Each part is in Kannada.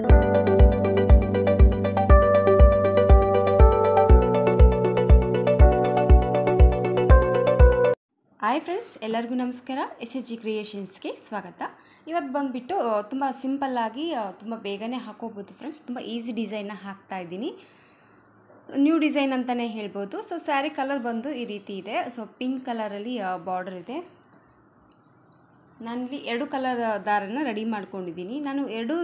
ಹಾಯ್ ಫ್ರೆಂಡ್ಸ್, ಎಲ್ಲರಿಗೂ ನಮಸ್ಕಾರ. SSG ಕ್ರಿಯೇಷನ್ಸ್ಗೆ ಸ್ವಾಗತ. ಇವತ್ತು ಬಂದುಬಿಟ್ಟು ತುಂಬ ಸಿಂಪಲ್ಲಾಗಿ ತುಂಬ ಬೇಗನೆ ಹಾಕೋಬೋದು ಫ್ರೆಂಡ್ಸ್. ತುಂಬ ಈಸಿ ಡಿಸೈನ್ನ ಹಾಕ್ತಾ ಇದ್ದೀನಿ. ನ್ಯೂ ಡಿಸೈನ್ ಅಂತಲೇ ಹೇಳ್ಬೋದು. ಸೊ ಸ್ಯಾರಿ ಕಲರ್ ಬಂದು ಈ ರೀತಿ ಇದೆ. ಸೊ ಪಿಂಕ್ ಕಲರಲ್ಲಿ ಬಾರ್ಡರ್ ಇದೆ. ನಾನಿಲ್ಲಿ 2 ಕಲರ್ ದಾರನ ರೆಡಿ ಮಾಡ್ಕೊಂಡಿದ್ದೀನಿ. ನಾನು 2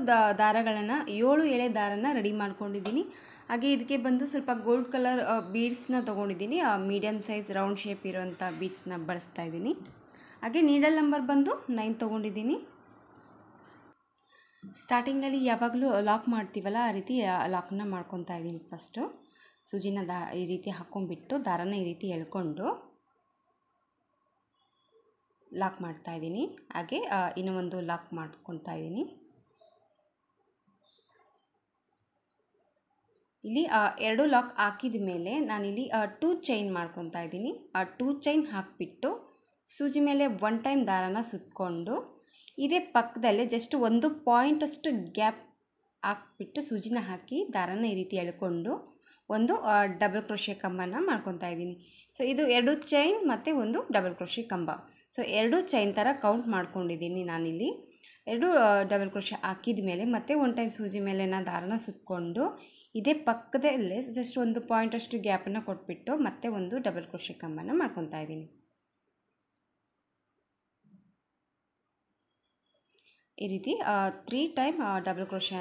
ದಾರಗಳನ್ನು 7 ಎಳೆ ದಾರನ ರೆಡಿ ಮಾಡ್ಕೊಂಡಿದ್ದೀನಿ. ಹಾಗೆ ಇದಕ್ಕೆ ಬಂದು ಸ್ವಲ್ಪ ಗೋಲ್ಡ್ ಕಲರ್ ಬೀಡ್ಸ್ನ ತೊಗೊಂಡಿದ್ದೀನಿ. ಮೀಡಿಯಮ್ ಸೈಜ್ ರೌಂಡ್ ಶೇಪ್ ಇರೋವಂಥ ಬೀಡ್ಸ್ನ ಬಳಸ್ತಾ ಇದ್ದೀನಿ. ಹಾಗೆ ನೀಡಲ್ ನಂಬರ್ ಬಂದು 9 ತೊಗೊಂಡಿದ್ದೀನಿ. ಸ್ಟಾರ್ಟಿಂಗಲ್ಲಿ ಯಾವಾಗಲೂ ಲಾಕ್ ಮಾಡ್ತೀವಲ್ಲ, ಆ ರೀತಿ ಲಾಕ್ನ ಮಾಡ್ಕೊತಾ ಇದ್ದೀನಿ. ಫಸ್ಟು ಸೂಜಿನ ಈ ರೀತಿ ಹಾಕ್ಕೊಂಡ್ಬಿಟ್ಟು ದಾರನ ಈ ರೀತಿ ಎಳ್ಕೊಂಡು ಲಾಕ್ ಮಾಡ್ತಾ ಇದ್ದೀನಿ. ಹಾಗೆ ಇನ್ನೂ ಒಂದು ಲಾಕ್ ಮಾಡ್ಕೊತಾ ಇದ್ದೀನಿ. ಇಲ್ಲಿ 2 ಲಾಕ್ ಹಾಕಿದ ಮೇಲೆ ನಾನಿಲ್ಲಿ 2 ಚೈನ್ ಮಾಡ್ಕೊತಾ ಇದ್ದೀನಿ. 2 ಚೈನ್ ಹಾಕಿಬಿಟ್ಟು ಸೂಜಿ ಮೇಲೆ 1 ಟೈಮ್ ದಾರನ ಸುತ್ತಕೊಂಡು ಇದೇ ಪಕ್ಕದಲ್ಲೇ ಜಸ್ಟ್ 1 ಪಾಯಿಂಟಷ್ಟು ಗ್ಯಾಪ್ ಹಾಕ್ಬಿಟ್ಟು ಸೂಜಿನ ಹಾಕಿ ದಾರನ ಈ ರೀತಿ ಎಳ್ಕೊಂಡು ಒಂದು ಡಬಲ್ ಕ್ರೋಶೆ ಕಂಬನ ಮಾಡ್ಕೊತಾ ಇದ್ದೀನಿ. ಸೊ ಇದು 2 ಚೈನ್ ಮತ್ತು ಒಂದು ಡಬಲ್ ಕ್ರೋಶೆ ಕಂಬ. ಸೊ 2 ಚೈನ್ ಥರ ಕೌಂಟ್ ಮಾಡ್ಕೊಂಡಿದ್ದೀನಿ ನಾನಿಲ್ಲಿ. 2 ಡಬಲ್ ಕ್ರೋಶೆ ಹಾಕಿದ ಮೇಲೆ ಮತ್ತೆ 1 ಟೈಮ್ ಸೂಜಿ ಮೇಲೆ ನಾನು ದಾರನ ಸುತ್ತಕೊಂಡು ಇದೇ ಪಕ್ಕದಲ್ಲೇ ಜಸ್ಟ್ 1 ಪಾಯಿಂಟಷ್ಟು ಗ್ಯಾಪನ್ನು ಕೊಟ್ಬಿಟ್ಟು ಮತ್ತೆ ಒಂದು ಡಬಲ್ ಕ್ರೋಶೆ ಕಂಬನ ಮಾಡ್ಕೊತಾ ಇದ್ದೀನಿ. ಈ ರೀತಿ 3 ಟೈಮ್ ಡಬಲ್ ಕ್ರೋಶೆ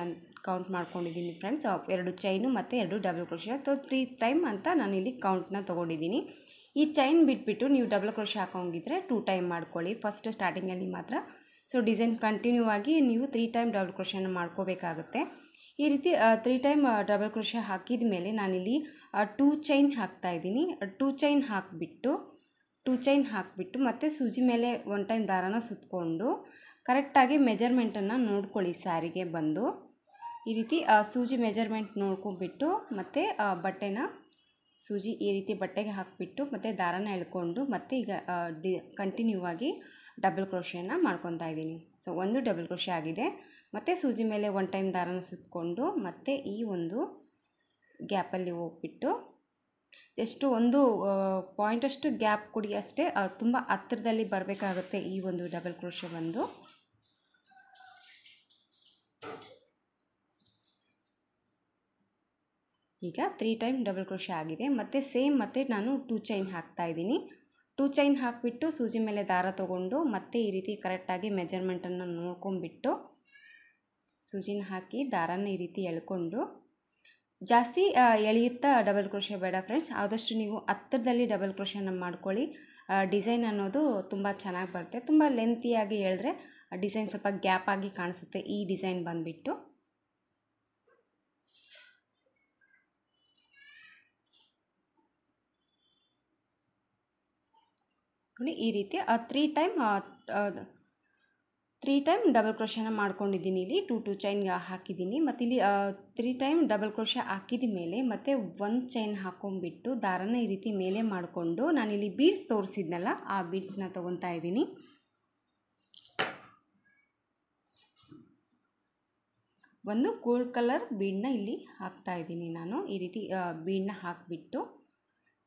ಕೌಂಟ್ ಮಾಡ್ಕೊಂಡಿದ್ದೀನಿ ಫ್ರೆಂಡ್ಸ್. 2 ಚೈನು ಮತ್ತು 2 ಡಬಲ್ ಕ್ರೋಶೆ. ಸೊ 3 ಟೈಮ್ ಅಂತ ನಾನಿಲ್ಲಿ ಕೌಂಟ್ನ ತೊಗೊಂಡಿದ್ದೀನಿ. ಈ ಚೈನ್ ಬಿಟ್ಬಿಟ್ಟು ನೀವು ಡಬಲ್ ಕ್ರೋಶೆ ಹಾಕೋಂಗಿದ್ರೆ 2 ಟೈಮ್ ಮಾಡ್ಕೊಳ್ಳಿ ಫಸ್ಟ್ ಸ್ಟಾರ್ಟಿಂಗಲ್ಲಿ ಮಾತ್ರ. ಸೊ ಡಿಸೈನ್ ಕಂಟಿನ್ಯೂ ಆಗಿ ನೀವು 3 ಟೈಮ್ ಡಬಲ್ ಕ್ರೋಶೆನ ಮಾಡ್ಕೋಬೇಕಾಗುತ್ತೆ. ಈ ರೀತಿ 3 ಟೈಮ್ ಡಬಲ್ ಕ್ರೋಶೆ ಹಾಕಿದ ಮೇಲೆ ನಾನಿಲ್ಲಿ 2 ಚೈನ್ ಹಾಕ್ತಾಯಿದ್ದೀನಿ. 2 ಚೈನ್ ಹಾಕಿಬಿಟ್ಟು ಮತ್ತು ಸೂಜಿ ಮೇಲೆ 1 ಟೈಮ್ ದಾರನ ಸುತ್ತಕೊಂಡು ಕರೆಕ್ಟಾಗಿ ಮೆಜರ್ಮೆಂಟನ್ನು ನೋಡ್ಕೊಳ್ಳಿ. ಸ್ಯಾರಿಗೆ ಬಂದು ಈ ರೀತಿ ಸೂಜಿ ಮೆಜರ್ಮೆಂಟ್ ನೋಡ್ಕೊಂಡ್ಬಿಟ್ಟು ಮತ್ತು ಬಟ್ಟೆನ ಸೂಜಿ ಈ ರೀತಿ ಬಟ್ಟೆಗೆ ಹಾಕಿಬಿಟ್ಟು ಮತ್ತು ದಾರನ ಎಳ್ಕೊಂಡು ಮತ್ತೆ ಈಗ ಕಂಟಿನ್ಯೂ ಆಗಿ ಡಬಲ್ ಕ್ರೋಶೆನ ಮಾಡ್ಕೊತಾ ಇದ್ದೀನಿ. ಸೊ 1 ಡಬಲ್ ಕ್ರೋಶೆ ಆಗಿದೆ. ಮತ್ತು ಸೂಜಿ ಮೇಲೆ 1 ಟೈಮ್ ದಾರನ ಸುತ್ತಕೊಂಡು ಮತ್ತು ಈ ಒಂದು ಗ್ಯಾಪಲ್ಲಿ ಹೋಗ್ಬಿಟ್ಟು ಜಸ್ಟ್ 1 ಪಾಯಿಂಟಷ್ಟು ಗ್ಯಾಪ್ ಕೊಡಿ ಅಷ್ಟೇ. ತುಂಬ ಹತ್ತಿರದಲ್ಲಿ ಬರಬೇಕಾಗುತ್ತೆ ಈ ಒಂದು ಡಬಲ್ ಕ್ರೋಶೆ ಬಂದು. ಈಗ 3 ಟೈಮ್ ಡಬಲ್ ಕ್ರೋಶೆ ಆಗಿದೆ. ಮತ್ತು ಸೇಮ್ ಮತ್ತೆ ನಾನು 2 ಚೈನ್ ಹಾಕ್ತಾಯಿದ್ದೀನಿ. 2 ಚೈನ್ ಹಾಕಿಬಿಟ್ಟು ಸೂಜಿ ಮೇಲೆ ದಾರ ತೊಗೊಂಡು ಮತ್ತೆ ಈ ರೀತಿ ಕರೆಕ್ಟಾಗಿ ಮೆಜರ್ಮೆಂಟನ್ನು ನೋಡ್ಕೊಂಡ್ಬಿಟ್ಟು ಸೂಜಿನ ಹಾಕಿ ದಾರನ ಈ ರೀತಿ ಎಳ್ಕೊಂಡು ಜಾಸ್ತಿ ಎಳೆಯುತ್ತಾ ಡಬಲ್ ಕ್ರೋಶೆ ಬೇಡ ಫ್ರೆಂಡ್ಸ್. ಆದಷ್ಟು ನೀವು ಹತ್ತಿರದಲ್ಲಿ ಡಬಲ್ ಕ್ರೋಶೆನ ಮಾಡ್ಕೊಳ್ಳಿ. ಡಿಸೈನ್ ಅನ್ನೋದು ತುಂಬ ಚೆನ್ನಾಗಿ ಬರುತ್ತೆ. ತುಂಬ ಲೆಂತಿಯಾಗಿ ಎಳೆದ್ರೆ ಡಿಸೈನ್ ಸ್ವಲ್ಪ ಗ್ಯಾಪ್ ಆಗಿ ಕಾಣಿಸುತ್ತೆ. ಈ ಡಿಸೈನ್ ಬಂದುಬಿಟ್ಟು ನೋಡಿ ಈ ರೀತಿ 3 ಟೈಮ್ ಡಬಲ್ ಕ್ರೋಶೆನ ಮಾಡ್ಕೊಂಡಿದ್ದೀನಿ. ಇಲ್ಲಿ 2 ಚೈನ್ ಹಾಕಿದ್ದೀನಿ. ಮತ್ತು ಇಲ್ಲಿ 3 ಟೈಮ್ ಡಬಲ್ ಕ್ರೋಶೆ ಹಾಕಿದ ಮೇಲೆ ಮತ್ತೆ 1 ಚೈನ್ ಹಾಕೊಂಡ್ಬಿಟ್ಟು ದಾರನ ಈ ರೀತಿ ಮೇಲೆ ಮಾಡಿಕೊಂಡು ನಾನಿಲ್ಲಿ ಬೀಡ್ಸ್ ತೋರಿಸಿದ್ನಲ್ಲ, ಆ ಬೀಡ್ಸ್ನ ತೊಗೊತಾ ಇದ್ದೀನಿ. ಒಂದು ಗೋಲ್ಡ್ ಕಲರ್ ಬೀಡನ್ನ ಇಲ್ಲಿ ಹಾಕ್ತಾಯಿದ್ದೀನಿ ನಾನು. ಈ ರೀತಿ ಬೀಡನ್ನ ಹಾಕಿಬಿಟ್ಟು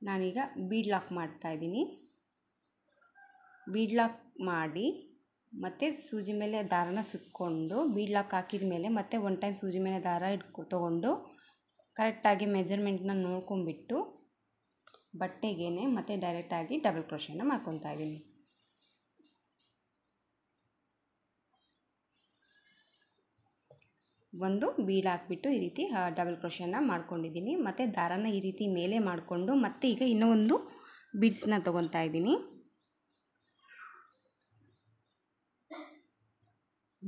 ನಾನೀಗ ಬೀಡ್ ಲಾಕ್ ಮಾಡ್ತಾಯಿದ್ದೀನಿ. ಬೀಡ್ ಲಾಕ್ ಮಾಡಿ ಮತ್ತು ಸೂಜಿ ಮೇಲೆ ದಾರನ ಸುತ್ತಕೊಂಡು ಬೀಡ್ ಲಾಕ್ ಹಾಕಿದ ಮೇಲೆ ಮತ್ತೆ 1 ಟೈಮ್ ಸೂಜಿ ಮೇಲೆ ದಾರ ತೊಗೊಂಡು ಕರೆಕ್ಟಾಗಿ ಮೆಜರ್ಮೆಂಟ್ನ ನೋಡ್ಕೊಂಡ್ಬಿಟ್ಟು ಬಟ್ಟೆಗೇನೆ ಮತ್ತು ಡೈರೆಕ್ಟಾಗಿ ಡಬಲ್ ಕ್ರೋಶೆನ ಮಾಡ್ಕೊತಾ ಇದ್ದೀನಿ. ಒಂದು ಬೀಡ್ ಹಾಕ್ಬಿಟ್ಟು ಈ ರೀತಿ ಡಬಲ್ ಕ್ರೋಶೆನ ಮಾಡ್ಕೊಂಡಿದ್ದೀನಿ. ಮತ್ತು ದಾರನ ಈ ರೀತಿ ಮೇಲೆ ಮಾಡಿಕೊಂಡು ಮತ್ತೆ ಈಗ ಇನ್ನೂ ಒಂದು ಬೀಡ್ಸ್ನ ತೊಗೊತಾ ಇದ್ದೀನಿ.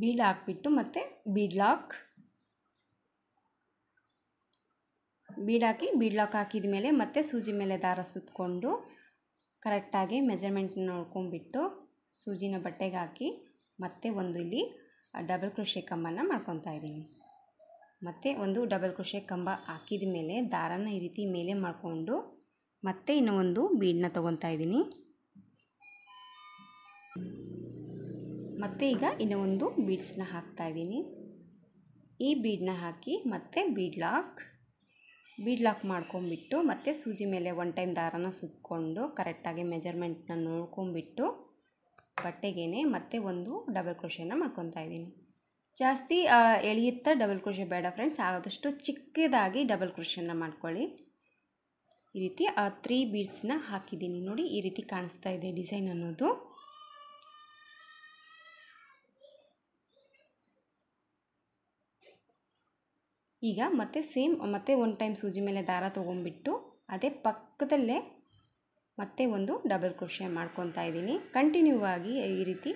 ಬೀಡ್ ಹಾಕ್ಬಿಟ್ಟು ಮತ್ತು ಬೀಡ್ ಹಾಕಿ ಬೀಡ್ ಲಾಕ್ ಹಾಕಿದ ಮೇಲೆ ಮತ್ತೆ ಸೂಜಿ ಮೇಲೆ ದಾರ ಸುತ್ತಕೊಂಡು ಕರೆಕ್ಟಾಗಿ ಮೆಜರ್ಮೆಂಟ್ ನೋಡ್ಕೊಂಡ್ಬಿಟ್ಟು ಸೂಜಿನ ಬಟ್ಟೆಗೆ ಹಾಕಿ ಮತ್ತೆ ಒಂದು ಇಲ್ಲಿ ಡಬಲ್ ಕ್ರೋಶೆ ಕಂಬನ ಮಾಡ್ಕೊತಾ ಇದ್ದೀನಿ. ಮತ್ತು ಒಂದು ಡಬಲ್ ಕ್ರೋಶೆ ಕಂಬ ಹಾಕಿದ ಮೇಲೆ ದಾರನ ಈ ರೀತಿ ಮೇಲೆ ಮಾಡಿಕೊಂಡು ಮತ್ತೆ ಇನ್ನೂ ಒಂದು ಬೀಡನ್ನ ತೊಗೊತಾ ಇದ್ದೀನಿ. ಮತ್ತು ಈಗ ಇನ್ನೂ ಒಂದು ಬೀಡ್ಸ್ನ ಹಾಕ್ತಾಯಿದ್ದೀನಿ. ಈ ಬೀಡನ್ನ ಹಾಕಿ ಮತ್ತೆ ಬೀಡ್ ಲಾಕ್ ಮಾಡ್ಕೊಂಬಿಟ್ಟು ಮತ್ತೆ ಸೂಜಿ ಮೇಲೆ ಒನ್ ಟೈಮ್ ದಾರನ ಸುತ್ತಕೊಂಡು ಕರೆಕ್ಟಾಗಿ ಮೆಜರ್ಮೆಂಟ್ನ ನೋಡ್ಕೊಂಬಿಟ್ಟು ಬಟ್ಟೆಗೇನೆ ಮತ್ತೆ ಒಂದು ಡಬಲ್ ಕ್ರೋಶೆನ ಮಾಡ್ಕೊತಾ ಇದ್ದೀನಿ. ಜಾಸ್ತಿ ಎಳೆಯುತ್ತಾ ಡಬಲ್ ಕ್ರೋಶೆ ಬೇಡ ಫ್ರೆಂಡ್ಸ್, ಆದಷ್ಟು ಚಿಕ್ಕದಾಗಿ ಡಬಲ್ ಕ್ರೋಶೆನ ಮಾಡ್ಕೊಳ್ಳಿ. ಈ ರೀತಿ 3 ಬೀಡ್ಸ್ನ ಹಾಕಿದ್ದೀನಿ ನೋಡಿ, ಈ ರೀತಿ ಕಾಣಿಸ್ತಾ ಇದೆ ಡಿಸೈನ್ ಅನ್ನೋದು. ಈಗ ಮತ್ತೆ ಸೇಮ್ ಮತ್ತೆ ಒನ್ ಟೈಮ್ ಸೂಜಿ ಮೇಲೆ ದಾರ ತೊಗೊಂಡ್ಬಿಟ್ಟು ಅದೇ ಪಕ್ಕದಲ್ಲೇ ಮತ್ತೆ ಒಂದು ಡಬಲ್ ಕ್ರೋಶೆ ಮಾಡ್ಕೊತಾ ಇದ್ದೀನಿ. ಕಂಟಿನ್ಯೂ ಆಗಿ ಈ ರೀತಿ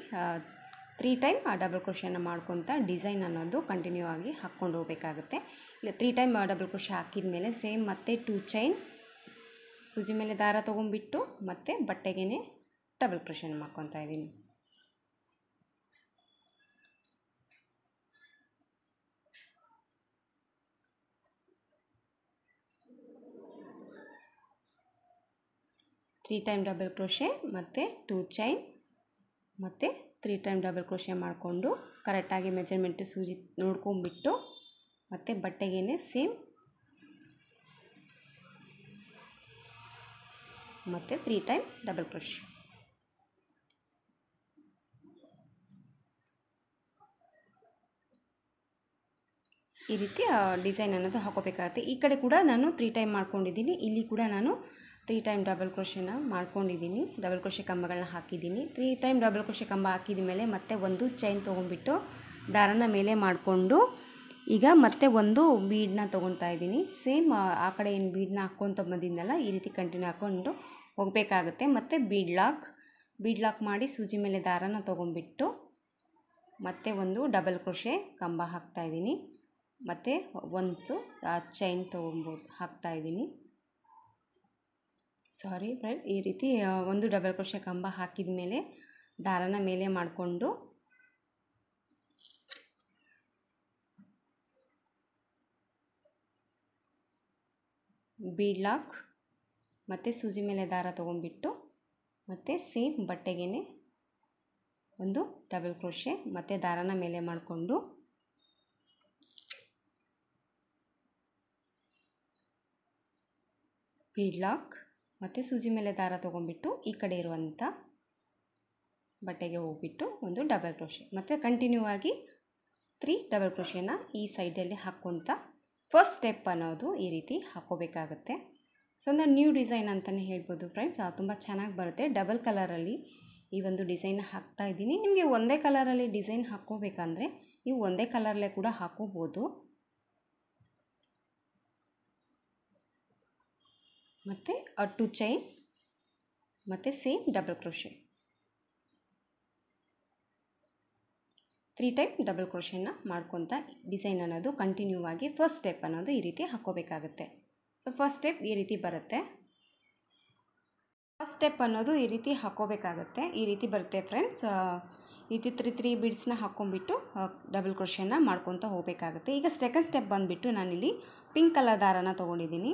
3 ಟೈಮ್ ಡಬಲ್ ಕ್ರೋಶೆನ ಮಾಡ್ಕೊತಾ ಡಿಸೈನ್ ಅನ್ನೋದು ಕಂಟಿನ್ಯೂ ಆಗಿ ಹಾಕ್ಕೊಂಡು ಹೋಗಬೇಕಾಗುತ್ತೆ. ಇಲ್ಲ 3 ಟೈಮ್ ಡಬಲ್ ಕ್ರೋಶೆ ಹಾಕಿದ ಮೇಲೆ ಸೇಮ್ ಮತ್ತೆ 2 ಚೈನ್ ಸೂಜಿ ಮೇಲೆ ದಾರ ತೊಗೊಂಡ್ಬಿಟ್ಟು ಮತ್ತೆ ಬಟ್ಟೆಗೇನೆ ಡಬಲ್ ಕ್ರೋಶೆನ ಮಾಡ್ಕೊತಾ ಇದ್ದೀನಿ. ತ್ರೀ ಟೈಮ್ ಡಬಲ್ ಕ್ರೋಶೆ ಮತ್ತು 2 ಚೈನ್ ಮತ್ತು 3 ಟೈಮ್ ಡಬಲ್ ಕ್ರೋಶೆ ಮಾಡಿಕೊಂಡು ಕರೆಕ್ಟಾಗಿ ಮೆಜರ್ಮೆಂಟ್ ಸೂಜಿ ನೋಡ್ಕೊಂಬಿಟ್ಟು ಮತ್ತು ಬಟ್ಟೆಗೇನೆ ಸೇಮ್ ಮತ್ತು 3 ಟೈಮ್ ಡಬಲ್ ಕ್ರೋಶೆ. ಈ ರೀತಿ ಡಿಸೈನ್ ಅನ್ನೋದು ಹಾಕೋಬೇಕಾಗುತ್ತೆ. ಈ ಕಡೆ ಕೂಡ ನಾನು 3 ಟೈಮ್ ಮಾಡ್ಕೊಂಡಿದ್ದೀನಿ, ಇಲ್ಲಿ ಕೂಡ ನಾನು 3 ಟೈಮ್ ಡಬಲ್ ಕ್ರೋಶೆನ ಮಾಡ್ಕೊಂಡಿದ್ದೀನಿ, ಡಬಲ್ ಕ್ರೋಶೆ ಕಂಬಗಳನ್ನ ಹಾಕಿದ್ದೀನಿ. 3 ಟೈಮ್ ಡಬಲ್ ಕ್ರೋಶೆ ಕಂಬ ಹಾಕಿದ ಮೇಲೆ ಮತ್ತೆ ಒಂದು ಚೈನ್ ತೊಗೊಂಡ್ಬಿಟ್ಟು ದಾರನ ಮೇಲೆ ಮಾಡಿಕೊಂಡು ಈಗ ಮತ್ತೆ ಒಂದು ಬೀಡನ್ನ ತೊಗೊತಾ ಇದ್ದೀನಿ. ಸೇಮ್ ಆ ಕಡೆ ಏನು ಬೀಡನ್ನ ಹಾಕ್ಕೊತ ಬಂದಿದ್ದನಲ್ಲ ಈ ರೀತಿ ಕಂಟಿನ್ಯೂ ಹಾಕ್ಕೊಂಡು ಹೋಗಬೇಕಾಗುತ್ತೆ. ಮತ್ತು ಬೀಡ್ ಲಾಕ್ ಮಾಡಿ ಸೂಜಿ ಮೇಲೆ ದಾರನ ತೊಗೊಂಡ್ಬಿಟ್ಟು ಮತ್ತೆ ಒಂದು ಡಬಲ್ ಕ್ರೋಶೆ ಕಂಬ ಹಾಕ್ತಾಯಿದ್ದೀನಿ. ಮತ್ತು ಒಂದು ಚೈನ್ ಹಾಕ್ತಾಯಿದ್ದೀನಿ. ಈ ರೀತಿ ಒಂದು ಡಬಲ್ ಕ್ರೋಶೆ ಕಂಬ ಹಾಕಿದ ಮೇಲೆ ದಾರನ ಮೇಲೆ ಮಾಡಿಕೊಂಡು ಬೀಡ್ ಲಾಕ್ ಮತ್ತು ಸೂಜಿ ಮೇಲೆ ದಾರ ತೊಗೊಂಡ್ಬಿಟ್ಟು ಮತ್ತು ಸೇಮ್ ಬಟ್ಟೆಗೇನೆ ಒಂದು ಡಬಲ್ ಕ್ರೋಶೆ ಮತ್ತು ದಾರನ ಮೇಲೆ ಮಾಡಿಕೊಂಡು ಬೀಡ್ ಲಾಕ್ ಮತ್ತು ಸೂಜಿ ಮೇಲೆ ದಾರ ತೊಗೊಂಡ್ಬಿಟ್ಟು ಈ ಕಡೆ ಇರುವಂಥ ಬಟ್ಟೆಗೆ ಹೋಗ್ಬಿಟ್ಟು ಒಂದು ಡಬಲ್ ಕ್ರೋಶೆ ಮತ್ತು ಕಂಟಿನ್ಯೂ ಆಗಿ 3 ಡಬಲ್ ಕ್ರೋಶೆನ ಈ ಸೈಡಲ್ಲಿ ಹಾಕ್ಕೊತ ಫಸ್ಟ್ ಸ್ಟೆಪ್ ಅನ್ನೋದು ಈ ರೀತಿ ಹಾಕ್ಕೋಬೇಕಾಗತ್ತೆ. ಸೊ ಒಂದು ನ್ಯೂ ಡಿಸೈನ್ ಅಂತಲೇ ಹೇಳ್ಬೋದು ಫ್ರೆಂಡ್ಸ್, ತುಂಬ ಚೆನ್ನಾಗಿ ಬರುತ್ತೆ. ಡಬಲ್ ಕಲರಲ್ಲಿ ಈ ಒಂದು ಡಿಸೈನ್ ಹಾಕ್ತಾ ಇದ್ದೀನಿ. ನಿಮಗೆ ಒಂದೇ ಕಲರಲ್ಲಿ ಡಿಸೈನ್ ಹಾಕ್ಕೋಬೇಕಂದ್ರೆ ನೀವು ಒಂದೇ ಕಲರಲ್ಲೇ ಕೂಡ ಹಾಕ್ಕೋಬೋದು. ಮತ್ತು 2 ಚೈನ್ ಮತ್ತು same double crochet 3 time double ಕ್ರೋಶೆನ ಮಾಡ್ಕೊತ ಡಿಸೈನ್ ಅನ್ನೋದು ಕಂಟಿನ್ಯೂ ಆಗಿ ಫಸ್ಟ್ ಸ್ಟೆಪ್ ಅನ್ನೋದು ಈ ರೀತಿ ಹಾಕ್ಕೋಬೇಕಾಗುತ್ತೆ. ಸೊ ಫಸ್ಟ್ ಸ್ಟೆಪ್ ಈ ರೀತಿ ಬರುತ್ತೆ. ಫಸ್ಟ್ ಸ್ಟೆಪ್ ಅನ್ನೋದು ಈ ರೀತಿ ಹಾಕ್ಕೋಬೇಕಾಗತ್ತೆ. ಈ ರೀತಿ ಬರುತ್ತೆ ಫ್ರೆಂಡ್ಸ್. ಈ ರೀತಿ 3 ಬೀಡ್ಸ್ನ ಹಾಕ್ಕೊಂಬಿಟ್ಟು ಡಬಲ್ ಕ್ರೋಶೆನ ಮಾಡ್ಕೊತ ಹೋಗಬೇಕಾಗುತ್ತೆ. ಈಗ ಸೆಕೆಂಡ್ ಸ್ಟೆಪ್ ಬಂದುಬಿಟ್ಟು ನಾನಿಲ್ಲಿ ಪಿಂಕ್ ಕಲರ್ ದಾರನ ತೊಗೊಂಡಿದ್ದೀನಿ.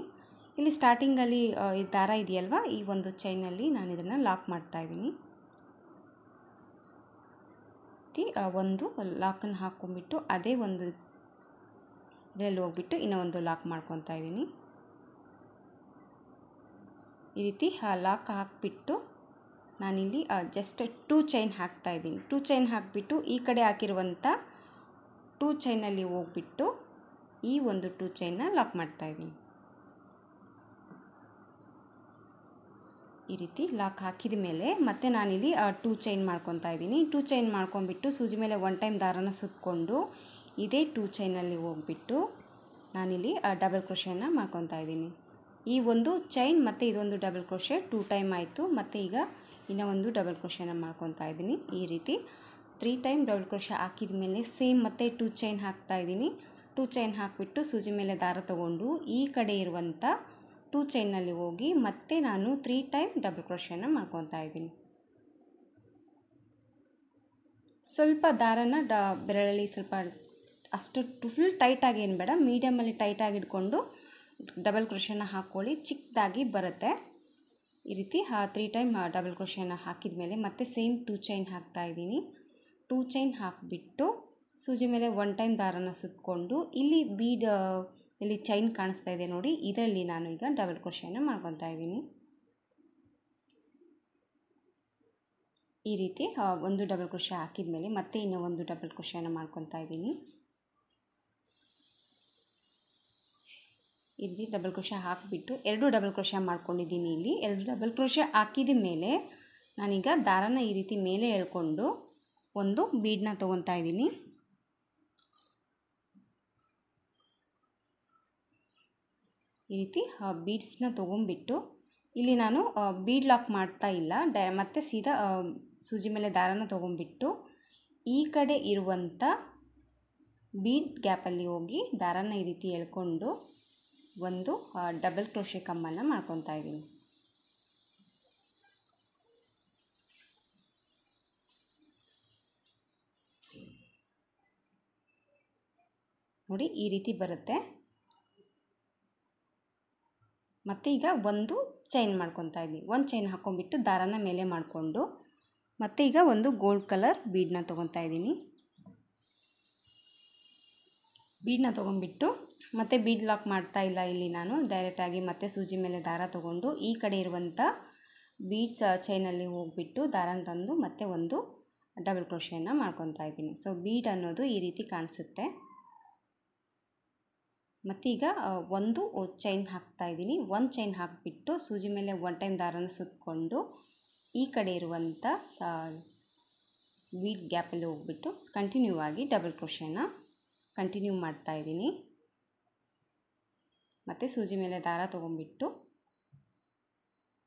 ಇಲ್ಲಿ ಸ್ಟಾರ್ಟಿಂಗಲ್ಲಿ ಈ ದಾರ ಇದೆಯಲ್ವ, ಈ ಒಂದು ಚೈನಲ್ಲಿ ನಾನು ಇದನ್ನು ಲಾಕ್ ಮಾಡ್ತಾಯಿದ್ದೀನಿ. ಒಂದು ಲಾಕನ್ನು ಹಾಕ್ಕೊಂಬಿಟ್ಟು ಅದೇ ಒಂದು ಇದರಲ್ಲಿ ಹೋಗ್ಬಿಟ್ಟು ಇನ್ನೂ ಒಂದು ಲಾಕ್ ಮಾಡ್ಕೊತಾ ಇದ್ದೀನಿ. ಈ ರೀತಿ ಲಾಕ್ ಹಾಕಿಬಿಟ್ಟು ನಾನಿಲ್ಲಿ ಜಸ್ಟ್ 2 ಚೈನ್ ಹಾಕ್ತಾಯಿದ್ದೀನಿ. 2 ಚೈನ್ ಹಾಕಿಬಿಟ್ಟು ಈ ಕಡೆ ಹಾಕಿರುವಂಥ 2 ಚೈನಲ್ಲಿ ಹೋಗ್ಬಿಟ್ಟು ಈ ಒಂದು 2 ಚೈನ್ನ ಲಾಕ್ ಮಾಡ್ತಾಯಿದ್ದೀನಿ. ಈ ರೀತಿ ಲಾಕ್ ಹಾಕಿದ ಮೇಲೆ ಮತ್ತೆ ನಾನಿಲ್ಲಿ 2 ಚೈನ್ ಮಾಡ್ಕೊತಾ ಇದ್ದೀನಿ. 2 ಚೈನ್ ಮಾಡ್ಕೊಂಬಿಟ್ಟು ಸೂಜಿ ಮೇಲೆ 1 ಟೈಮ್ ದಾರನ ಸುತ್ತಕೊಂಡು ಇದೇ 2 ಚೈನಲ್ಲಿ ಹೋಗ್ಬಿಟ್ಟು ನಾನಿಲ್ಲಿ ಡಬಲ್ ಕ್ರೋಶೆನ ಮಾಡ್ಕೊತಾ ಇದ್ದೀನಿ. ಈ ಒಂದು ಚೈನ್ ಮತ್ತು ಇದೊಂದು ಡಬಲ್ ಕ್ರೋಶೆ 2 ಟೈಮ್ ಆಯಿತು. ಮತ್ತು ಈಗ ಇನ್ನೂ ಒಂದು ಡಬಲ್ ಕ್ರೋಶೆನ ಮಾಡ್ಕೊತಾ ಇದ್ದೀನಿ. ಈ ರೀತಿ 3 ಟೈಮ್ ಡಬಲ್ ಕ್ರೋಶೆ ಹಾಕಿದ ಮೇಲೆ ಸೇಮ್ ಮತ್ತೆ 2 ಚೈನ್ ಹಾಕ್ತಾಯಿದ್ದೀನಿ. 2 ಚೈನ್ ಹಾಕಿಬಿಟ್ಟು ಸೂಜಿ ಮೇಲೆ ದಾರ ತೊಗೊಂಡು ಈ ಕಡೆ ಇರುವಂಥ 2 ಚೈನಲ್ಲಿ ಹೋಗಿ ಮತ್ತೆ ನಾನು 3 ಟೈಮ್ ಡಬಲ್ ಕ್ರೋಶೆನ ಮಾಡ್ಕೊತಾ ಇದ್ದೀನಿ. ಸ್ವಲ್ಪ ದಾರನ ಬೆರಳಲ್ಲಿ ಸ್ವಲ್ಪ ಅಷ್ಟು ಫುಲ್ ಟೈಟಾಗಿ ಏನು ಬೇಡ, ಮೀಡಿಯಮಲ್ಲಿ ಟೈಟಾಗಿ ಇಟ್ಕೊಂಡು ಡಬಲ್ ಕ್ರೋಶೆನ ಹಾಕ್ಕೊಳ್ಳಿ, ಚಿಕ್ಕದಾಗಿ ಬರುತ್ತೆ. ಈ ರೀತಿ 3 ಟೈಮ್ ಡಬಲ್ ಕ್ರೋಶೆನ ಹಾಕಿದ ಮೇಲೆ ಮತ್ತೆ ಸೇಮ್ 2 ಚೈನ್ ಹಾಕ್ತಾಯಿದ್ದೀನಿ. 2 ಚೈನ್ ಹಾಕಿಬಿಟ್ಟು ಸೂಜಿ ಮೇಲೆ ಒನ್ ಟೈಮ್ ದಾರನ ಸುತ್ತಕೊಂಡು ಇಲ್ಲಿ ಬೀಡ್ ಇಲ್ಲಿ ಚೈನ್ ಕಾಣಿಸ್ತಾ ಇದೆ ನೋಡಿ, ಇದರಲ್ಲಿ ನಾನು ಈಗ ಡಬಲ್ ಕ್ರೋಶೆಯನ್ನು ಮಾಡ್ಕೊತಾ ಇದ್ದೀನಿ. ಈ ರೀತಿ ಒಂದು ಡಬಲ್ ಕ್ರೋಶೆ ಹಾಕಿದ ಮೇಲೆ ಮತ್ತೆ ಇನ್ನೂ ಒಂದು ಡಬಲ್ ಕ್ರೋಶೆಯನ್ನು ಮಾಡ್ಕೊತಾ ಇದ್ದೀನಿ. ಈ ರೀತಿ ಡಬಲ್ ಕ್ರೋಶೆ ಹಾಕಿಬಿಟ್ಟು 2 ಡಬಲ್ ಕ್ರೋಶೆ ಮಾಡ್ಕೊಂಡಿದ್ದೀನಿ. ಇಲ್ಲಿ 2 ಡಬಲ್ ಕ್ರೋಶೆ ಹಾಕಿದ ಮೇಲೆ ನಾನೀಗ ದಾರನ ಈ ರೀತಿ ಮೇಲೆ ಎಳ್ಕೊಂಡು ಒಂದು ಬೀಡನ್ನ ತೊಗೊತಾ ಇದ್ದೀನಿ. ಈ ರೀತಿ ಬೀಡ್ಸ್ನ ತೊಗೊಂಬಿಟ್ಟು ಇಲ್ಲಿ ನಾನು ಬೀಡ್ ಲಾಕ್ ಮಾಡ್ತಾ ಇಲ್ಲ, ಮತ್ತೆ ಸೀದಾ ಸೂಜಿ ಮೇಲೆ ದಾರನ ತೊಗೊಂಬಿಟ್ಟು ಈ ಕಡೆ ಇರುವಂಥ ಬೀಡ್ ಗ್ಯಾಪಲ್ಲಿ ಹೋಗಿ ದಾರನ ಈ ರೀತಿ ಎಳ್ಕೊಂಡು ಒಂದು ಡಬಲ್ ಕ್ರೋಶೆ ಕಂಬನ್ನು ಮಾಡ್ಕೊತಾ ಇದ್ದೀನಿ. ನೋಡಿ ಈ ರೀತಿ ಬರುತ್ತೆ. ಮತ್ತು ಈಗ ಒಂದು ಚೈನ್ ಮಾಡ್ಕೊತಾ ಇದ್ದೀನಿ. ಒಂದು ಚೈನ್ ಹಾಕ್ಕೊಂಬಿಟ್ಟು ದಾರನ ಮೇಲೆ ಮಾಡಿಕೊಂಡು ಮತ್ತು ಈಗ ಒಂದು ಗೋಲ್ಡ್ ಕಲರ್ ಬೀಡನ್ನ ತೊಗೊತಾ ಇದ್ದೀನಿ. ಬೀಡನ್ನ ತೊಗೊಂಬಿಟ್ಟು ಮತ್ತೆ ಬೀಡ್ ಲಾಕ್ ಮಾಡ್ತಾ ಇಲ್ಲ ಇಲ್ಲಿ ನಾನು ಡೈರೆಕ್ಟಾಗಿ ಮತ್ತೆ ಸೂಜಿ ಮೇಲೆ ದಾರ ತೊಗೊಂಡು ಈ ಕಡೆ ಇರುವಂಥ ಬೀಡ್ಸ್ ಚೈನಲ್ಲಿ ಹೋಗಿಬಿಟ್ಟು ದಾರನ ತಂದು ಮತ್ತೆ ಒಂದು ಡಬಲ್ ಕ್ರೋಶೆಯನ್ನು ಮಾಡ್ಕೊತಾ ಇದ್ದೀನಿ. ಸೊ ಬೀಡ್ ಅನ್ನೋದು ಈ ರೀತಿ ಕಾಣಿಸುತ್ತೆ. ಮತ್ತೀಗ ಒಂದು ಚೈನ್ ಹಾಕ್ತಾ ಇದ್ದೀನಿ. ಒಂದು ಚೈನ್ ಹಾಕಿಬಿಟ್ಟು ಸೂಜಿ ಮೇಲೆ ಒನ್ ಟೈಮ್ ದಾರನ ಸುತ್ತಕೊಂಡು ಈ ಕಡೆ ಇರುವಂಥ ಬೀಡ್ ಗ್ಯಾಪಲ್ಲಿ ಹೋಗ್ಬಿಟ್ಟು ಕಂಟಿನ್ಯೂ ಆಗಿ ಡಬಲ್ ಕ್ರೋಶೆನ ಕಂಟಿನ್ಯೂ ಮಾಡ್ತಾ ಇದ್ದೀನಿ. ಮತ್ತು ಸೂಜಿ ಮೇಲೆ ದಾರ ತೊಗೊಂಬಿಟ್ಟು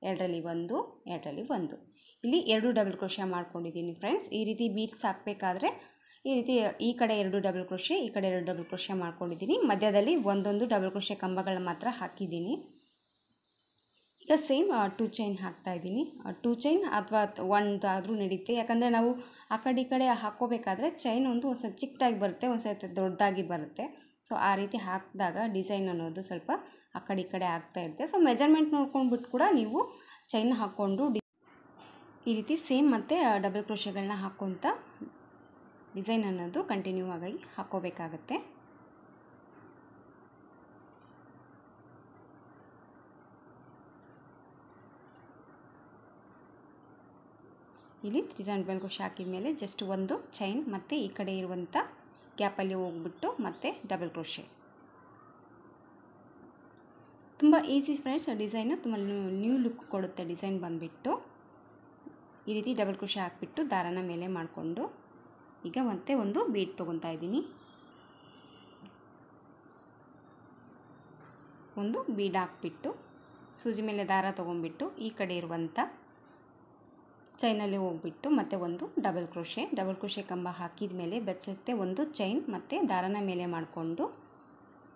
ಎರಡರಲ್ಲಿ ಒಂದು ಇಲ್ಲಿ 2 ಡಬಲ್ ಕ್ರೋಶೆ ಮಾಡ್ಕೊಂಡಿದ್ದೀನಿ ಫ್ರೆಂಡ್ಸ್. ಈ ರೀತಿ ಬೀಡ್ಸ್ ಹಾಕಬೇಕಾದ್ರೆ ಈ ರೀತಿ ಈ ಕಡೆ 2 ಡಬಲ್ ಕ್ರೋಶೆ, ಈ ಕಡೆ 2 ಡಬಲ್ ಕ್ರೋಶೆ ಮಾಡ್ಕೊಂಡಿದ್ದೀನಿ. ಮಧ್ಯದಲ್ಲಿ ಒಂದೊಂದು ಡಬಲ್ ಕ್ರೋಶೆ ಕಂಬಗಳನ್ನ ಮಾತ್ರ ಹಾಕಿದ್ದೀನಿ. ಈಗ ಸೇಮ್ 2 ಚೈನ್ ಹಾಕ್ತಾ ಇದ್ದೀನಿ. 2 ಚೈನ್ ಅಥವಾ ಒಂದಾದರೂ ನಡೀತೆ, ಯಾಕಂದರೆ ನಾವು ಆ ಕಡೆ ಈ ಕಡೆ ಹಾಕ್ಕೋಬೇಕಾದ್ರೆ ಚೈನ್ ಒಂದು ಸ್ವಲ್ಪ ಚಿಕ್ಕದಾಗಿ ಬರುತ್ತೆ, ಒಂದು ಸ್ವಲ್ಪ ದೊಡ್ಡದಾಗಿ ಬರುತ್ತೆ. ಸೊ ಆ ರೀತಿ ಹಾಕಿದಾಗ ಡಿಸೈನ್ ಅನ್ನೋದು ಸ್ವಲ್ಪ ಆ ಕಡೆ ಈ ಕಡೆ ಆಗ್ತಾ ಇರುತ್ತೆ. ಸೊ ಮೆಜರ್ಮೆಂಟ್ ನೋಡ್ಕೊಂಡ್ಬಿಟ್ಟು ಕೂಡ ನೀವು ಚೈನ್ ಹಾಕ್ಕೊಂಡು ಈ ರೀತಿ ಸೇಮ್ ಮತ್ತು ಡಬಲ್ ಕ್ರೋಶೆಗಳನ್ನ ಹಾಕ್ಕೊತ ಡಿಸೈನ್ ಅನ್ನೋದು ಕಂಟಿನ್ಯೂ ಆಗಿ ಹಾಕ್ಕೋಬೇಕಾಗತ್ತೆ. ಇಲ್ಲಿ 3 ಡಬಲ್ ಕ್ರೋಶೆ ಹಾಕಿದ ಮೇಲೆ ಜಸ್ಟ್ ಒಂದು ಚೈನ್ ಮತ್ತು ಈ ಕಡೆ ಇರುವಂಥ ಗ್ಯಾಪಲ್ಲಿ ಹೋಗ್ಬಿಟ್ಟು ಮತ್ತೆ ಡಬಲ್ ಕ್ರೋಶೆ. ತುಂಬ ಈಸಿ ಫ್ರೆಂಡ್ಸ್, ಡಿಸೈನು ತುಂಬ ನ್ಯೂ ಲುಕ್ ಕೊಡುತ್ತೆ. ಡಿಸೈನ್ ಬಂದುಬಿಟ್ಟು ಈ ರೀತಿ ಡಬಲ್ ಕ್ರೋಶೆ ಹಾಕಿಬಿಟ್ಟು ದಾರನ ಮೇಲೆ ಮಾಡಿಕೊಂಡು ಈಗ ಮತ್ತೆ ಒಂದು ಬೀಡ್ ತೊಗೊತಾ ಇದ್ದೀನಿ. ಒಂದು ಬೀಡ್ ಹಾಕ್ಬಿಟ್ಟು ಸೂಜಿ ಮೇಲೆ ದಾರ ತೊಗೊಂಬಿಟ್ಟು ಈ ಕಡೆ ಇರುವಂಥ ಚೈನಲ್ಲಿ ಹೋಗ್ಬಿಟ್ಟು ಮತ್ತೆ ಒಂದು ಡಬಲ್ ಕ್ರೋಶೆ ಕಂಬ ಹಾಕಿದ ಮೇಲೆ ಬೆಚ್ಚತ್ತೆ ಒಂದು ಚೈನ್ ಮತ್ತು ದಾರನ ಮೇಲೆ ಮಾಡಿಕೊಂಡು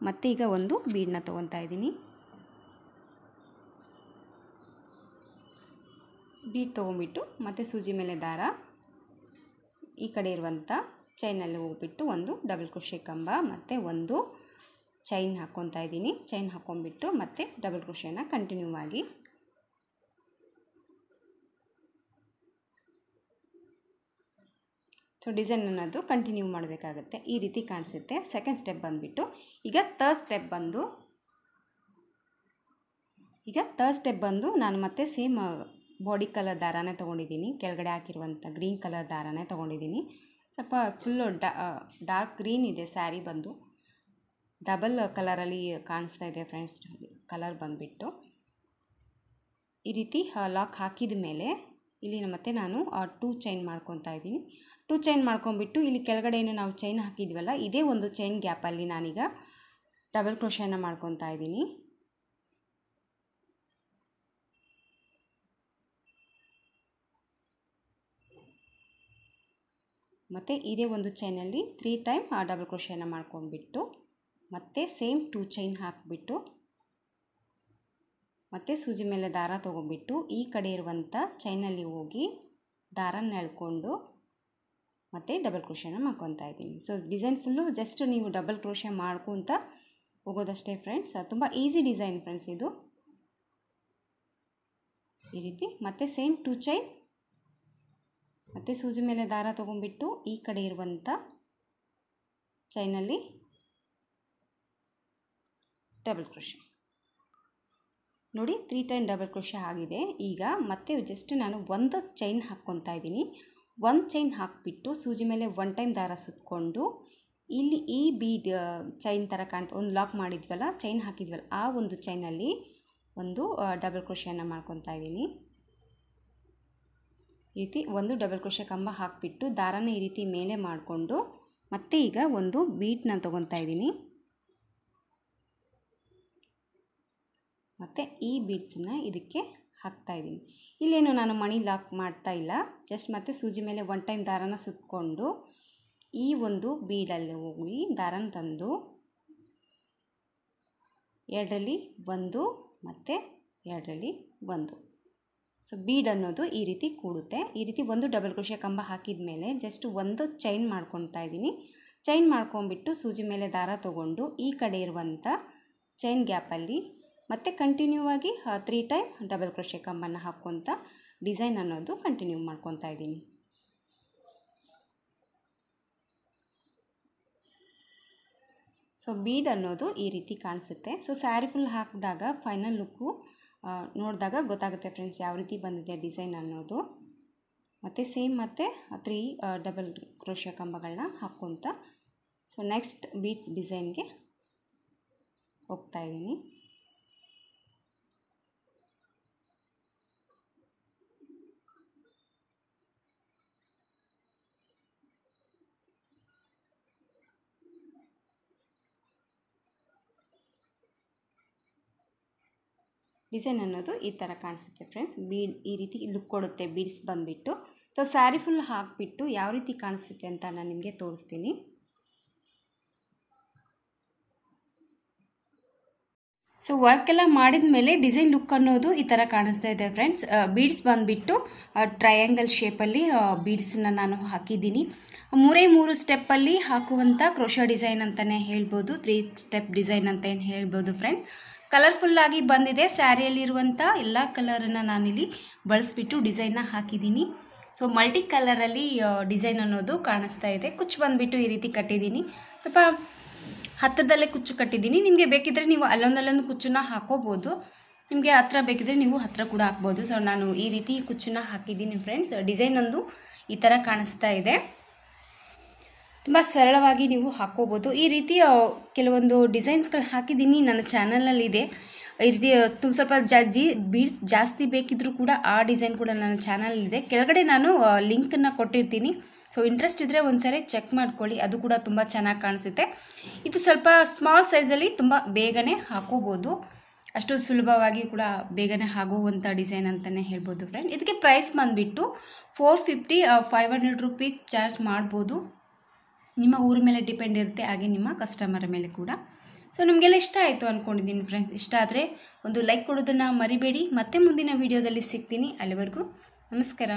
ಮತ್ತೆ ಈಗ ಒಂದು ಬೀಡನ್ನ ತೊಗೊತಾ ಇದ್ದೀನಿ. ಬೀಡ್ ತೊಗೊಂಬಿಟ್ಟು ಮತ್ತು ಸೂಜಿ ಮೇಲೆ ದಾರ ಈ ಕಡೆ ಇರುವಂಥ ಚೈನಲ್ಲಿ ಹೋಗ್ಬಿಟ್ಟು ಒಂದು ಡಬಲ್ ಕ್ರೋಶೆ ಕಂಬ ಮತ್ತು ಒಂದು ಚೈನ್ ಹಾಕ್ಕೊತಾ ಇದ್ದೀನಿ. ಚೈನ್ ಹಾಕ್ಕೊಂಬಿಟ್ಟು ಮತ್ತೆ ಡಬಲ್ ಕ್ರೋಶೆನ ಕಂಟಿನ್ಯೂ ಆಗಿ ಸೊ ಡಿಸೈನ್ ಅನ್ನೋದು ಕಂಟಿನ್ಯೂ ಮಾಡಬೇಕಾಗತ್ತೆ. ಈ ರೀತಿ ಕಾಣಿಸುತ್ತೆ. ಸೆಕೆಂಡ್ ಸ್ಟೆಪ್ ಬಂದುಬಿಟ್ಟು ಈಗ ಥರ್ಡ್ ಸ್ಟೆಪ್ ಬಂದು ನಾನು ಮತ್ತೆ ಸೇಮ್ ಬಾಡಿ ಕಲರ್ ದಾರಾನೇ ತೊಗೊಂಡಿದ್ದೀನಿ. ಕೆಳಗಡೆ ಹಾಕಿರುವಂಥ ಗ್ರೀನ್ ಕಲರ್ ದಾರಾನೇ ತೊಗೊಂಡಿದ್ದೀನಿ. ಸ್ವಲ್ಪ ಫುಲ್ಲು ಡಾರ್ಕ್ ಗ್ರೀನ್ ಇದೆ ಸ್ಯಾರಿ ಬಂದು, ಡಬಲ್ ಕಲರಲ್ಲಿ ಕಾಣಿಸ್ತಾ ಇದೆ ಫ್ರೆಂಡ್ಸ್. ಕಲರ್ ಬಂದುಬಿಟ್ಟು ಈ ರೀತಿ ಲಾಕ್ ಹಾಕಿದ ಮೇಲೆ ಇಲ್ಲಿ ಮತ್ತೆ ನಾನು 2 ಚೈನ್ ಮಾಡ್ಕೊತಾ ಇದ್ದೀನಿ. 2 ಚೈನ್ ಮಾಡ್ಕೊಂಬಿಟ್ಟು ಇಲ್ಲಿ ಕೆಳಗಡೆ ಏನು ನಾವು ಚೈನ್ ಹಾಕಿದ್ವಲ್ಲ ಇದೇ ಒಂದು ಚೈನ್ ಗ್ಯಾಪಲ್ಲಿ ನಾನೀಗ ಡಬಲ್ ಕ್ರೋಶೆನ ಮಾಡ್ಕೊತಾ ಇದ್ದೀನಿ. ಮತ್ತು ಇದೇ ಒಂದು ಚೈನಲ್ಲಿ 3 ಟೈಮ್ ಡಬಲ್ ಕ್ರೋಶೆನ ಮಾಡ್ಕೊಂಡ್ಬಿಟ್ಟು ಮತ್ತೆ ಸೇಮ್ 2 ಚೈನ್ ಹಾಕಿಬಿಟ್ಟು ಮತ್ತು ಸೂಜಿ ಮೇಲೆ ದಾರ ತೊಗೊಂಬಿಟ್ಟು ಈ ಕಡೆ ಇರುವಂಥ ಚೈನಲ್ಲಿ ಹೋಗಿ ದಾರನ ಎಳ್ಕೊಂಡು ಮತ್ತು ಡಬಲ್ ಕ್ರೋಶೆನ ಮಾಡ್ಕೊತಾ ಇದ್ದೀನಿ. ಸೊ ಡಿಸೈನ್ ಫುಲ್ಲು ಜಸ್ಟ್ ನೀವು ಡಬಲ್ ಕ್ರೋಶೆ ಮಾಡ್ಕೊತ ಹೋಗೋದಷ್ಟೇ ಫ್ರೆಂಡ್ಸ್. ತುಂಬ ಈಸಿ ಡಿಸೈನ್ ಫ್ರೆಂಡ್ಸ್ ಇದು. ಈ ರೀತಿ ಮತ್ತೆ ಸೇಮ್ 2 ಚೈನ್ ಮತ್ತು ಸೂಜಿ ಮೇಲೆ ದಾರ ತೊಗೊಂಬಿಟ್ಟು ಈ ಕಡೆ ಇರುವಂಥ ಚೈನಲ್ಲಿ ಡಬಲ್ ಕ್ರೋಶೆ ನೋಡಿ 3 ಟೈಮ್ ಡಬಲ್ ಕ್ರೋಶೆ ಆಗಿದೆ. ಈಗ ಮತ್ತೆ ಜಸ್ಟ್ ನಾನು ಒಂದು ಚೈನ್ ಹಾಕ್ಕೊತಾ ಇದ್ದೀನಿ. ಒಂದು ಚೈನ್ ಹಾಕಿಬಿಟ್ಟು ಸೂಜಿ ಮೇಲೆ 1 ಟೈಮ್ ದಾರ ಸುತ್ತಕೊಂಡು ಇಲ್ಲಿ ಈ ಬೀಡ್ ಚೈನ್ ಥರ ಕಾಣ್ತಾ ಒಂದು ಲಾಕ್ ಮಾಡಿದ್ವಲ್ಲ, ಚೈನ್ ಹಾಕಿದ್ವಲ್ಲ, ಆ ಒಂದು ಚೈನಲ್ಲಿ ಒಂದು ಡಬಲ್ ಕ್ರೋಶೆಯನ್ನು ಮಾಡ್ಕೊತಾ ಇದ್ದೀನಿ. ಈ ರೀತಿ ಒಂದು ಡಬಲ್ ಕ್ರೋಶೆ ಕಂಬ ಹಾಕಿಬಿಟ್ಟು ದಾರನ ಈ ರೀತಿ ಮೇಲೆ ಮಾಡಿಕೊಂಡು ಮತ್ತೆ ಈಗ ಒಂದು ಬೀಡ್ನ ತೊಗೊತಾ ಇದ್ದೀನಿ. ಮತ್ತು ಈ ಬೀಡ್ಸನ್ನು ಇದಕ್ಕೆ ಹಾಕ್ತಾ ಇದ್ದೀನಿ. ಇಲ್ಲೇನು ನಾನು ಮಣಿ ಲಾಕ್ ಮಾಡ್ತಾ ಇಲ್ಲ, ಜಸ್ಟ್ ಮತ್ತೆ ಸೂಜಿ ಮೇಲೆ 1 ಟೈಮ್ ದಾರನ ಸುತ್ತಕೊಂಡು ಈ ಒಂದು ಬೀಡಲ್ಲಿ ಹೋಗಿ ದಾರನ ತಂದು 2ರಲ್ಲಿ 1 ಮತ್ತು 2ರಲ್ಲಿ 1. ಸೊ ಬೀಡ್ ಅನ್ನೋದು ಈ ರೀತಿ ಕೂಡುತ್ತೆ. ಈ ರೀತಿ ಒಂದು ಡಬಲ್ ಕ್ರೋಶೆ ಕಂಬ ಹಾಕಿದ ಮೇಲೆ ಜಸ್ಟ್ ಒಂದು ಚೈನ್ ಮಾಡ್ಕೊತಾ ಇದ್ದೀನಿ. ಚೈನ್ ಮಾಡ್ಕೊಂಬಿಟ್ಟು ಸೂಜಿ ಮೇಲೆ ದಾರ ತೊಗೊಂಡು ಈ ಕಡೆ ಇರುವಂಥ ಚೈನ್ ಗ್ಯಾಪಲ್ಲಿ ಮತ್ತು ಕಂಟಿನ್ಯೂ ಆಗಿ 3 ಟೈಮ್ ಡಬಲ್ ಕ್ರೋಶೆ ಕಂಬನ ಹಾಕ್ಕೊತ ಡಿಸೈನ್ ಅನ್ನೋದು ಕಂಟಿನ್ಯೂ ಮಾಡ್ಕೊತಾ ಇದ್ದೀನಿ. ಸೊ ಬೀಡ್ ಅನ್ನೋದು ಈ ರೀತಿ ಕಾಣಿಸುತ್ತೆ. ಸೊ ಸ್ಯಾರಿ ಫುಲ್ ಹಾಕಿದಾಗ ಫೈನಲ್ ಲುಕ್ಕು ನೋಡಿದಾಗ ಗೊತ್ತಾಗುತ್ತೆ ಫ್ರೆಂಡ್ಸ್ ಯಾವ ರೀತಿ ಬಂದಿದೆ ಡಿಸೈನ್ ಅನ್ನೋದು. ಮತ್ತು ಸೇಮ್ ಮತ್ತು 3 ಡಬಲ್ ಕ್ರೋಶೆ ಕಂಬಗಳನ್ನ ಹಾಕ್ಕೊತ ಸೊ ನೆಕ್ಸ್ಟ್ ಬೀಡ್ಸ್ ಡಿಸೈನ್ಗೆ ಹೋಗ್ತಾ ಇದ್ದೀನಿ. ಡಿಸೈನ್ ಅನ್ನೋದು ಈ ಥರ ಕಾಣಿಸುತ್ತೆ ಫ್ರೆಂಡ್ಸ್. ಬೀಡ್ ಈ ರೀತಿ ಲುಕ್ ಕೊಡುತ್ತೆ ಬೀಡ್ಸ್ ಬಂದುಬಿಟ್ಟು. ಸೊ ಸ್ಯಾರಿ ಫುಲ್ ಹಾಕಿಬಿಟ್ಟು ಯಾವ ರೀತಿ ಕಾಣಿಸುತ್ತೆ ಅಂತ ನಾನು ನಿಮಗೆ ತೋರಿಸ್ತೀನಿ. ಸೊ ವರ್ಕ್ ಎಲ್ಲ ಮಾಡಿದ ಮೇಲೆ ಡಿಸೈನ್ ಲುಕ್ ಅನ್ನೋದು ಈ ಥರ ಕಾಣಿಸ್ತಾ ಇದೆ ಫ್ರೆಂಡ್ಸ್. ಬೀಡ್ಸ್ ಬಂದುಬಿಟ್ಟು ಟ್ರಯಾಂಗಲ್ ಶೇಪಲ್ಲಿ ಬೀಡ್ಸನ್ನ ನಾನು ಹಾಕಿದ್ದೀನಿ. 3 ಸ್ಟೆಪ್ಪಲ್ಲಿ ಹಾಕುವಂಥ ಕ್ರೋಶಾ ಡಿಸೈನ್ ಅಂತಲೇ ಹೇಳ್ಬೋದು, 3 ಸ್ಟೆಪ್ ಡಿಸೈನ್ ಅಂತ ಏನು ಹೇಳ್ಬೋದು ಫ್ರೆಂಡ್ಸ್. ಕಲರ್ಫುಲ್ಲಾಗಿ ಬಂದಿದೆ. ಸ್ಯಾರಿಯಲ್ಲಿರುವಂಥ ಎಲ್ಲ ಕಲರನ್ನು ನಾನಿಲ್ಲಿ ಬಳಸಿಬಿಟ್ಟು ಡಿಸೈನ್ನ ಹಾಕಿದ್ದೀನಿ. ಸೊ ಮಲ್ಟಿ ಕಲರಲ್ಲಿ ಡಿಸೈನ್ ಅನ್ನೋದು ಕಾಣಿಸ್ತಾ ಇದೆ. ಕುಚ್ಚು ಬಂದುಬಿಟ್ಟು ಈ ರೀತಿ ಕಟ್ಟಿದ್ದೀನಿ, ಸ್ವಲ್ಪ ಹತ್ತಿರದಲ್ಲೇ ಕುಚ್ಚು ಕಟ್ಟಿದ್ದೀನಿ. ನಿಮಗೆ ಬೇಕಿದ್ದರೆ ನೀವು ಅಲ್ಲೊಂದಲ್ಲೊಂದು ಕುಚ್ಚನ್ನ ಹಾಕೋಬೋದು, ನಿಮಗೆ ಹತ್ತಿರ ಬೇಕಿದ್ದರೆ ನೀವು ಹತ್ತಿರ ಕೂಡ ಹಾಕ್ಬೋದು. ಸೊ ನಾನು ಈ ರೀತಿ ಕುಚ್ಚನ್ನ ಹಾಕಿದ್ದೀನಿ ಫ್ರೆಂಡ್ಸ್. ಡಿಸೈನ್ ಒಂದು ಈ ಥರ ಕಾಣಿಸ್ತಾ ಇದೆ. ತುಂಬ ಸರಳವಾಗಿ ನೀವು ಹಾಕೋಬೋದು. ಈ ರೀತಿ ಕೆಲವೊಂದು ಡಿಸೈನ್ಸ್ಗಳು ಹಾಕಿದ್ದೀನಿ ನನ್ನ ಚಾನಲಲ್ಲಿದೆ. ಈ ರೀತಿ ಸ್ವಲ್ಪ ಬೀಡ್ಸ್ ಜಾಸ್ತಿ ಬೇಕಿದ್ದರೂ ಕೂಡ ಆ ಡಿಸೈನ್ ಕೂಡ ನನ್ನ ಚಾನಲಲ್ಲಿದೆ. ಕೆಳಗಡೆ ನಾನು ಲಿಂಕನ್ನು ಕೊಟ್ಟಿರ್ತೀನಿ. ಸೊ ಇಂಟ್ರೆಸ್ಟ್ ಇದ್ದರೆ ಒಂದ್ಸರಿ ಚೆಕ್ ಮಾಡ್ಕೊಳ್ಳಿ, ಅದು ಕೂಡ ತುಂಬ ಚೆನ್ನಾಗಿ ಕಾಣಿಸುತ್ತೆ. ಇದು ಸ್ವಲ್ಪ ಸ್ಮಾಲ್ ಸೈಜಲ್ಲಿ ತುಂಬ ಬೇಗನೆ ಹಾಕೋಬೋದು, ಅಷ್ಟು ಸುಲಭವಾಗಿ ಕೂಡ ಬೇಗನೆ ಆಗುವಂಥ ಡಿಸೈನ್ ಅಂತಲೇ ಹೇಳ್ಬೋದು ಫ್ರೆಂಡ್. ಇದಕ್ಕೆ ಪ್ರೈಸ್ ಬಂದುಬಿಟ್ಟು 450 500 ರೂಪೀಸ್ ಚಾರ್ಜ್ ಮಾಡ್ಬೋದು. ನಿಮ್ಮ ಊರ ಮೇಲೆ ಡಿಪೆಂಡ್ ಇರುತ್ತೆ, ಹಾಗೆ ನಿಮ್ಮ ಕಸ್ಟಮರ್ ಮೇಲೆ ಕೂಡ. ಸೊ ನಿಮಗೆಲ್ಲ ಇಷ್ಟ ಆಯಿತು ಅಂದ್ಕೊಂಡಿದ್ದೀನಿ ಫ್ರೆಂಡ್ಸ್. ಇಷ್ಟ ಆದರೆ ಒಂದು ಲೈಕ್ ಕೊಡೋದನ್ನು ಮರಿಬೇಡಿ. ಮತ್ತೆ ಮುಂದಿನ ವೀಡಿಯೋದಲ್ಲಿ ಸಿಗ್ತೀನಿ. ಅಲ್ಲಿವರೆಗೂ ನಮಸ್ಕಾರ.